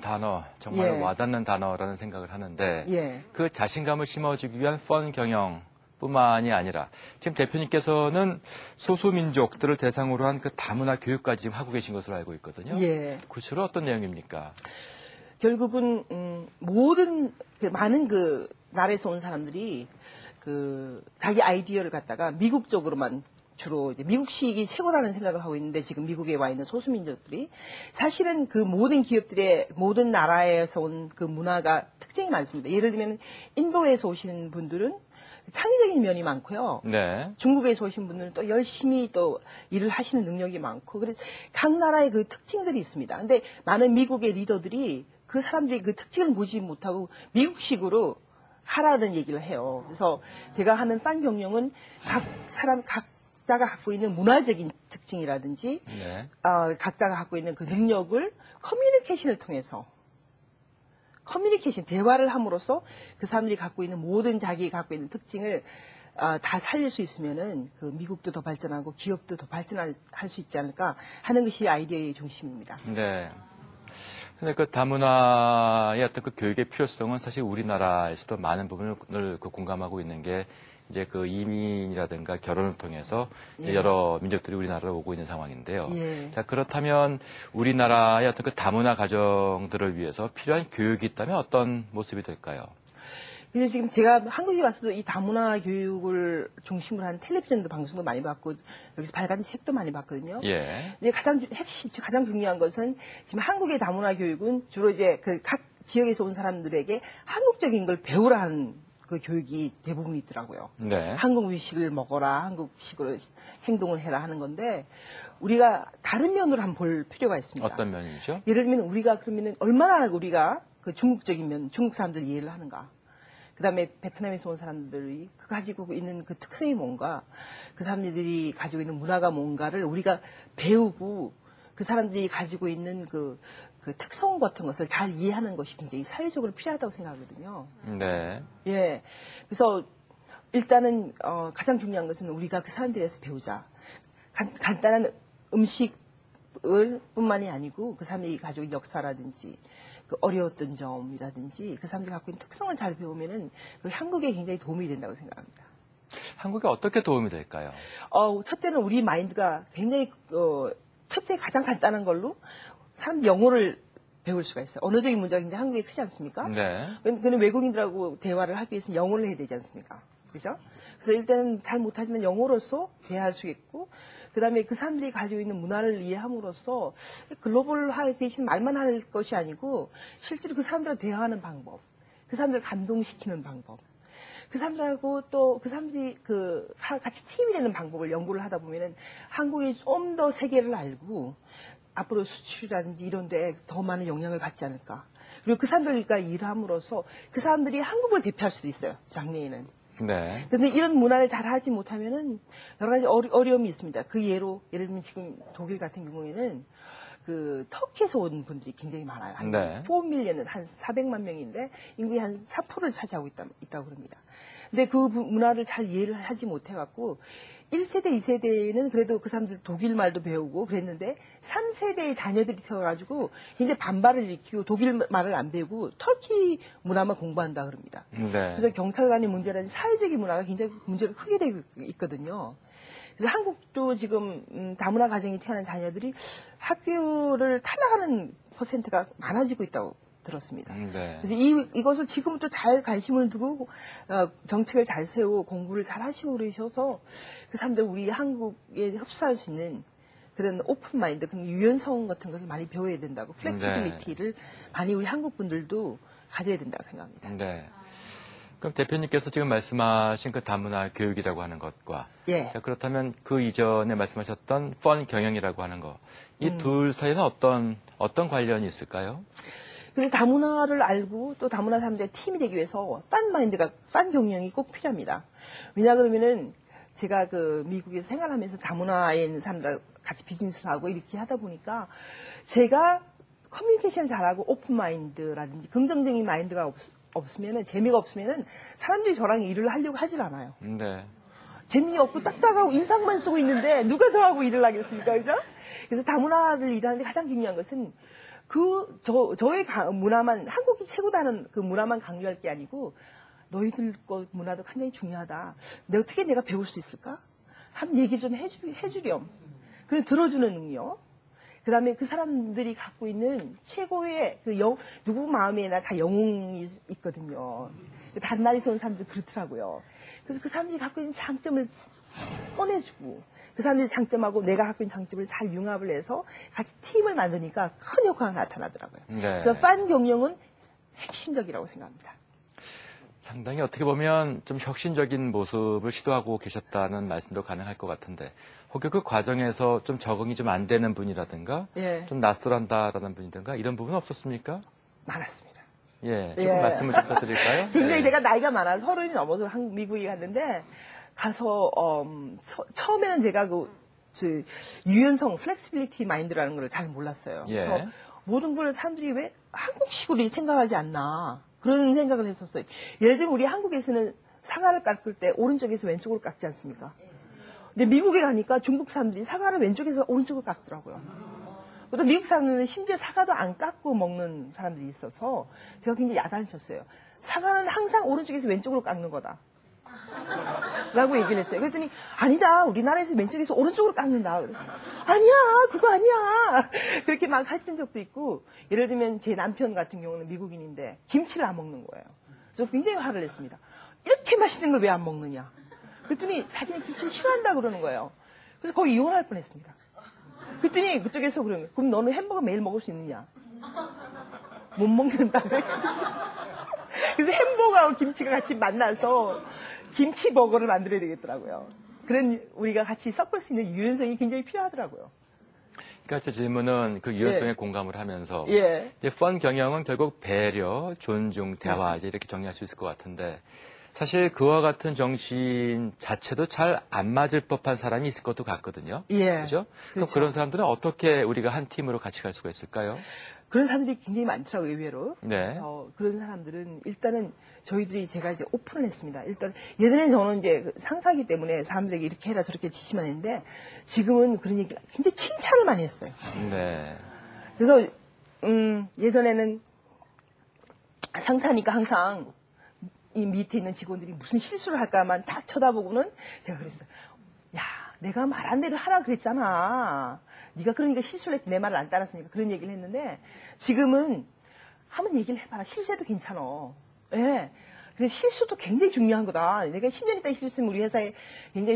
단어, 정말 예. 와닿는 단어라는 생각을 하는데 예. 그 자신감을 심어주기 위한 펀 경영뿐만이 아니라 지금 대표님께서는 소수민족들을 대상으로 한 그 다문화 교육까지 지금 하고 계신 것으로 알고 있거든요. 예. 구체로 어떤 내용입니까? 결국은 모든 많은 그 나라에서 온 사람들이 그 자기 아이디어를 갖다가 미국 쪽으로만 주로 이제 미국식이 최고라는 생각을 하고 있는데 지금 미국에 와 있는 소수민족들이 사실은 그 모든 기업들의 모든 나라에서 온 그 문화가 특징이 많습니다. 예를 들면 인도에서 오시는 분들은 창의적인 면이 많고요. 네. 중국에서 오신 분들은 또 열심히 또 일을 하시는 능력이 많고 그래서 각 나라의 그 특징들이 있습니다. 근데 많은 미국의 리더들이 그 사람들이 그 특징을 보지 못하고 미국식으로 하라는 얘기를 해요. 그래서 제가 하는 판 경영은 각자가 갖고 있는 문화적인 특징이라든지 네. 각자가 갖고 있는 그 능력을 커뮤니케이션을 통해서 대화를 함으로써 그 사람들이 갖고 있는 모든 자기 갖고 있는 특징을 다 살릴 수 있으면은 그 미국도 더 발전하고 기업도 더 발전할 수 있지 않을까 하는 것이 아이디어의 중심입니다. 네. 근데 그 다문화의 어떤 그 교육의 필요성은 사실 우리나라에서도 많은 부분을 그 공감하고 있는 게 이제 그 이민이라든가 결혼을 통해서 예. 여러 민족들이 우리나라로 오고 있는 상황인데요. 예. 자, 그렇다면 우리나라의 어떤 그 다문화 가정들을 위해서 필요한 교육이 있다면 어떤 모습이 될까요? 근데 지금 제가 한국에 와서도 이 다문화 교육을 중심으로 한 텔레비전도 방송도 많이 봤고 여기서 발간 책도 많이 봤거든요. 예. 근데 가장 중요한 것은 지금 한국의 다문화 교육은 주로 이제 그 각 지역에서 온 사람들에게 한국적인 걸 배우라 하는 그 교육이 대부분 있더라고요. 네. 한국 음식을 먹어라, 한국식으로 행동을 해라 하는 건데 우리가 다른 면으로 한번 볼 필요가 있습니다. 어떤 면이죠? 예를 들면 우리가 그러면은 얼마나 우리가 그 중국적인 면, 중국 사람들 이해를 하는가. 그다음에 베트남에서 온 사람들이 그 가지고 있는 그 특성이 뭔가, 그 사람들이 가지고 있는 문화가 뭔가를 우리가 배우고 그 사람들이 가지고 있는 그 특성 같은 것을 잘 이해하는 것이 굉장히 사회적으로 필요하다고 생각하거든요. 네. 예. 그래서 일단은 가장 중요한 것은 우리가 그 사람들에서 배우자. 간단한 음식을 뿐만이 아니고 그 사람이 가지고 있는 역사라든지 그 어려웠던 점이라든지 그 사람들이 갖고 있는 특성을 잘 배우면은 그 한국에 굉장히 도움이 된다고 생각합니다. 한국에 어떻게 도움이 될까요? 첫째는 우리 마인드가 굉장히 첫째 가장 간단한 걸로 사람들이 영어를 배울 수가 있어요. 언어적인 문제가 굉장히 한국에 크지 않습니까? 네. 그는 외국인들하고 대화를 하기 위해서는 영어를 해야 되지 않습니까? 그죠? 그래서 일단 잘 못하지만 영어로서 대화할 수 있고, 그 다음에 그 사람들이 가지고 있는 문화를 이해함으로써 글로벌화 대신 말만 할 것이 아니고 실제로 그 사람들과 대화하는 방법, 그 사람들을 감동시키는 방법, 그 사람들하고 또 그 사람들이 같이 팀이 되는 방법을 연구를 하다 보면은 한국이 좀 더 세계를 알고 앞으로 수출이라든지 이런 데 더 많은 영향을 받지 않을까. 그리고 그 사람들과 일함으로써 그 사람들이 한국을 대표할 수도 있어요. 장래에는. 네. 그런데 이런 문화를 잘 하지 못하면은 여러 가지 어려움이 있습니다. 그 예를 들면 지금 독일 같은 경우에는 그 터키에서 온 분들이 굉장히 많아요. 한 네. 4밀리언은 한 400만 명인데 인구의 한 4%를 차지하고 있다고 그럽니다. 근데 그 문화를 잘 이해를 하지 못해갖고 1세대, 2세대에는 그래도 그 사람들 독일 말도 배우고 그랬는데 3세대의 자녀들이 태어가지고 굉장히 반발을 일으키고 독일 말을 안 배우고 터키 문화만 공부한다 그럽니다. 네. 그래서 경찰 간의 문제라든지 사회적인 문화가 굉장히 문제가 크게 되고 있거든요. 그래서 한국도 지금 다문화 가정이 태어난 자녀들이 학교를 탈락하는 퍼센트가 많아지고 있다고 들었습니다. 네. 그래서 이것을 지금부터 잘 관심을 두고 정책을 잘 세우고 공부를 잘 하시고 그러셔서 그 사람들 우리 한국에 흡수할 수 있는 그런 오픈 마인드, 그런 유연성 같은 것을 많이 배워야 된다고, 플렉시빌리티를 많이 우리 한국 분들도 가져야 된다고 생각합니다. 네. 그럼 대표님께서 지금 말씀하신 그 다문화 교육이라고 하는 것과 예. 자, 그렇다면 그 이전에 말씀하셨던 펀 경영이라고 하는 거, 이 둘 사이에는 어떤 관련이 있을까요? 그래서 다문화를 알고 또 다문화 사람들의 팀이 되기 위해서 판 경영이 꼭 필요합니다. 왜냐 그러면은 제가 그 미국에서 생활하면서 다문화에 있는 사람들 같이 비즈니스를 하고 이렇게 하다 보니까 제가 커뮤니케이션 잘하고 오픈 마인드라든지 긍정적인 마인드가 없으면은, 재미가 없으면은 사람들이 저랑 일을 하려고 하질 않아요. 네. 재미없고 딱딱하고 인상만 쓰고 있는데 누가 저하고 일을 하겠습니까? 그죠? 그래서 다문화를 일하는데 가장 중요한 것은 저의 문화만, 한국이 최고다는 그 문화만 강조할 게 아니고, 너희들 것 문화도 굉장히 중요하다. 어떻게 내가 배울 수 있을까? 한 얘기 좀 해주렴. 그리고 들어주는 능력. 그 다음에 그 사람들이 갖고 있는 최고의 누구 마음에나 다 영웅이 있거든요. 다른 나라에서 온 사람들 그렇더라고요. 그래서 그 사람들이 갖고 있는 장점을 꺼내주고, 그 사람들의 장점하고 내가 갖고 있는 장점을 잘 융합을 해서 같이 팀을 만드니까 큰 효과가 나타나더라고요. 네. 그래서 판 경영은 핵심적이라고 생각합니다. 상당히 어떻게 보면 좀 혁신적인 모습을 시도하고 계셨다는 말씀도 가능할 것 같은데, 혹시 그 과정에서 좀 적응이 좀 안 되는 분이라든가, 예. 좀 낯설한다라는 분이든가, 이런 부분 없었습니까? 많았습니다. 예, 조금 말씀을 좀 부탁드릴까요? 굉장히 네. 제가 나이가 많아서 30이 넘어서 미국에 갔는데, 가서, 처음에는 제가 유연성, 플렉시빌리티 마인드라는 걸 잘 몰랐어요. 예. 그래서 모든 걸 사람들이 왜 한국식으로 생각하지 않나. 그런 생각을 했었어요. 예를 들면 우리 한국에서는 사과를 깎을 때 오른쪽에서 왼쪽으로 깎지 않습니까? 근데 미국에 가니까 중국 사람들이 사과를 왼쪽에서 오른쪽으로 깎더라고요. 또 미국 사람들은 심지어 사과도 안 깎고 먹는 사람들이 있어서 제가 굉장히 야단을 쳤어요. 사과는 항상 오른쪽에서 왼쪽으로 깎는 거다. 라고 얘기를 했어요. 그랬더니 아니다. 우리나라에서 왼쪽에서 오른쪽으로 깎는다. 그래서, 아니야. 그거 아니야. 그렇게 막 했던 적도 있고, 예를 들면 제 남편 같은 경우는 미국인인데 김치를 안 먹는 거예요. 그래서 굉장히 화를 냈습니다. 이렇게 맛있는 걸 왜 안 먹느냐. 그랬더니 자기는 김치를 싫어한다 그러는 거예요. 그래서 거의 이혼할 뻔했습니다. 그랬더니 그쪽에서 그러는 거예요. 그럼 너는 햄버거 매일 먹을 수 있느냐. 못 먹는다고. 그래서 햄버거하고 김치가 같이 만나서 김치버거를 만들어야 되겠더라고요. 그런 우리가 같이 섞을 수 있는 유연성이 굉장히 필요하더라고요. 그러니까 제 질문은 그 유연성에 예. 공감을 하면서 예. 이제 펀 경영은 결국 배려, 존중, 대화 맞습니다. 이제 이렇게 정리할 수 있을 것 같은데, 사실 그와 같은 정신 자체도 잘 안 맞을 법한 사람이 있을 것도 같거든요. 예. 그죠? 그렇죠. 그런 사람들은 어떻게 우리가 한 팀으로 같이 갈 수가 있을까요? 그런 사람들이 굉장히 많더라고요, 의외로. 네. 그런 사람들은 일단은 제가 이제 오픈을 했습니다. 일단 예전에는 저는 이제 상사이기 때문에 사람들에게 이렇게 해라 저렇게 지시만 했는데 지금은 그런 얘기를 굉장히 칭찬을 많이 했어요. 네. 그래서 예전에는 상사니까 항상 이 밑에 있는 직원들이 무슨 실수를 할까만 딱 쳐다보고는 제가 그랬어요. 야, 내가 말한 대로 하라 그랬잖아. 네가 그러니까 실수를 했지. 내 말을 안 따랐으니까 그런 얘기를 했는데 지금은 한번 얘기를 해봐라. 실수해도 괜찮아. 예. 근데 실수도 굉장히 중요한 거다. 내가 10년 있다 실수했으면 우리 회사에 굉장히